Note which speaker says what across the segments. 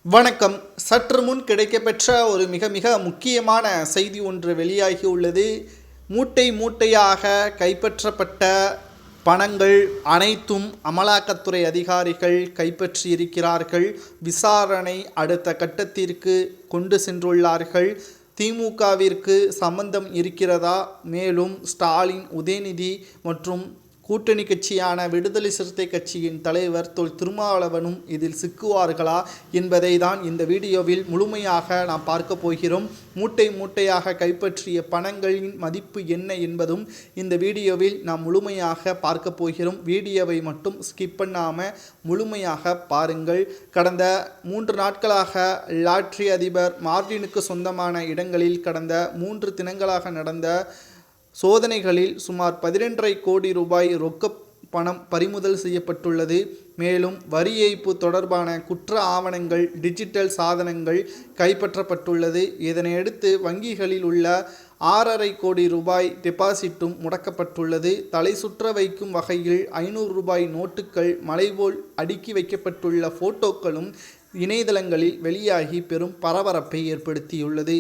Speaker 1: வணக்கம். சற்று முன் கிடைக்கப்பெற்ற ஒரு மிக மிக முக்கியமான செய்தி ஒன்று வெளியாகி உள்ளது. மூட்டை மூட்டையாக கைப்பற்றப்பட்ட பணங்கள் அனைத்தும் அமலாக்கத்துறை அதிகாரிகள் கைப்பற்றியிருக்கிறார்கள். விசாரணை அடுத்த கட்டத்திற்கு கொண்டு சென்றுள்ளார்கள். திமுகவிற்கு சம்பந்தம் இருக்கிறதா? மேலும் ஸ்டாலின், உதயநிதி மற்றும் கூட்டணி கட்சியான விடுதலை சிறுத்தை கட்சியின் தலைவர் தொல் திருமாவளவனும் இதில் சிக்குவார்களா என்பதை தான் இந்த வீடியோவில் முழுமையாக நாம் பார்க்க போகிறோம். மூட்டை மூட்டையாக கைப்பற்றிய பணங்களின் மதிப்பு என்ன என்பதும் இந்த வீடியோவில் நாம் முழுமையாக பார்க்க போகிறோம். வீடியோவை மட்டும் ஸ்கிப் பண்ணாமல் முழுமையாக பாருங்கள். கடந்த 3 நாட்களாக லாட்டரி அதிபர் மார்டினுக்கு சொந்தமான இடங்களில் கடந்த 3 தினங்களாக நடந்த சோதனைகளில் சுமார் 12.5 கோடி ரூபாய் ரொக்க பணம் பறிமுதல் செய்யப்பட்டுள்ளது. மேலும் வரி ஏய்ப்பு தொடர்பான குற்ற ஆவணங்கள், டிஜிட்டல் சாதனங்கள் கைப்பற்றப்பட்டுள்ளது. இதனையடுத்து வங்கிகளில் உள்ள 6.5 கோடி ரூபாய் டெபாசிட்டும் முடக்கப்பட்டுள்ளது. தலை சுற்ற வைக்கும் வகையில் 500 ரூபாய் நோட்டுகள் மலைபோல் அடுக்கி வைக்கப்பட்டுள்ள போட்டோக்களும் இணையதளங்களில் வெளியாகி பெரும் பரபரப்பை ஏற்படுத்தியுள்ளது.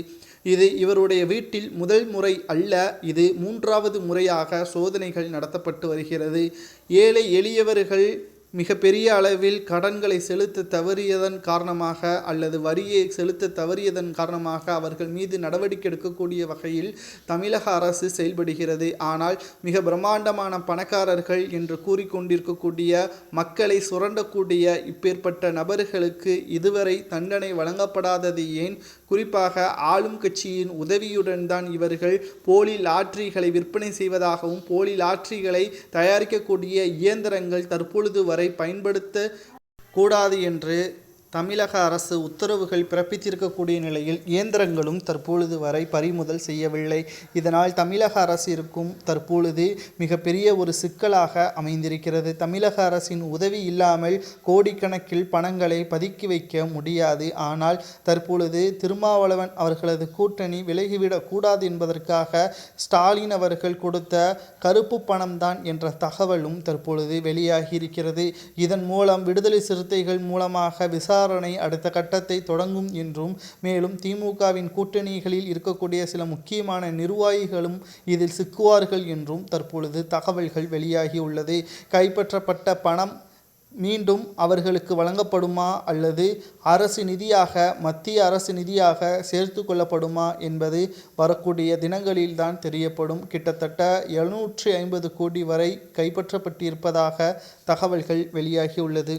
Speaker 1: இது இவருடைய வீட்டில் முதல் முறை அல்ல, இது 3வது முறையாக சோதனைகள் நடத்தப்பட்டு வருகிறது. ஏழை எளியவர்கள் மிக பெரிய அளவில் கடன்களை செலுத்த தவறியதன் காரணமாக அல்லது வரியை செலுத்த தவறியதன் காரணமாக அவர்கள் மீது நடவடிக்கை எடுக்கக்கூடிய வகையில் தமிழக அரசு செயல்படுகிறது. ஆனால் மிக பிரம்மாண்டமான பணக்காரர்கள் என்று கூறிக்கொண்டிருக்கக்கூடிய மக்களை சுரண்டக்கூடிய இப்பேற்பட்ட நபர்களுக்கு இதுவரை தண்டனை வழங்கப்படாதது ஏன்? குறிப்பாக ஆளும் கட்சியின் உதவியுடன் தான் இவர்கள் போலி லாட்டரிகளை விற்பனை செய்வதாகவும் போலி லாட்டரிகளை தயாரிக்கக்கூடிய இயந்திரங்கள் தற்பொழுது வரை பயன்படுத்த கூடாது என்று தமிழக அரசு உத்தரவுகள் பிறப்பித்திருக்கக்கூடிய நிலையில் இயந்திரங்களும் தற்பொழுது வரை பறிமுதல் செய்யவில்லை. இதனால் தமிழக அரசிற்கும் தற்பொழுது மிகப்பெரிய ஒரு சிக்கலாக அமைந்திருக்கிறது. தமிழக அரசின் உதவி இல்லாமல் கோடிக்கணக்கில் பணங்களை பதுக்கி வைக்க முடியாது. ஆனால் தற்பொழுது திருமாவளவன் அவர்களது கூட்டணி விலகிவிடக் கூடாது என்பதற்காக ஸ்டாலின் அவர்கள் கொடுத்த கருப்பு பணம்தான் என்ற தகவலும் தற்பொழுது வெளியாகி இருக்கிறது. இதன் மூலம் விடுதலை சிறுத்தைகள் மூலமாக விசாரணை அடுத்த கட்டத்தை தொடங்கும் என்றும், மேலும் திமுகவின் கூட்டணிகளில் இருக்கக்கூடிய சில முக்கியமான நிர்வாகிகளும் இதில் சிக்குவார்கள் என்றும் தற்பொழுது தகவல்கள் வெளியாகி உள்ளது. கைப்பற்றப்பட்ட பணம் மீண்டும் அவர்களுக்கு வழங்கப்படுமா அல்லது அரசு நிதியாக, மத்திய அரசு நிதியாக சேர்த்து கொள்ளப்படுமா என்பது வரக்கூடிய தினங்களில்தான் தெரியப்படும். கிட்டத்தட்ட 750 கோடி வரை கைப்பற்றப்பட்டிருப்பதாக தகவல்கள் வெளியாகி உள்ளது.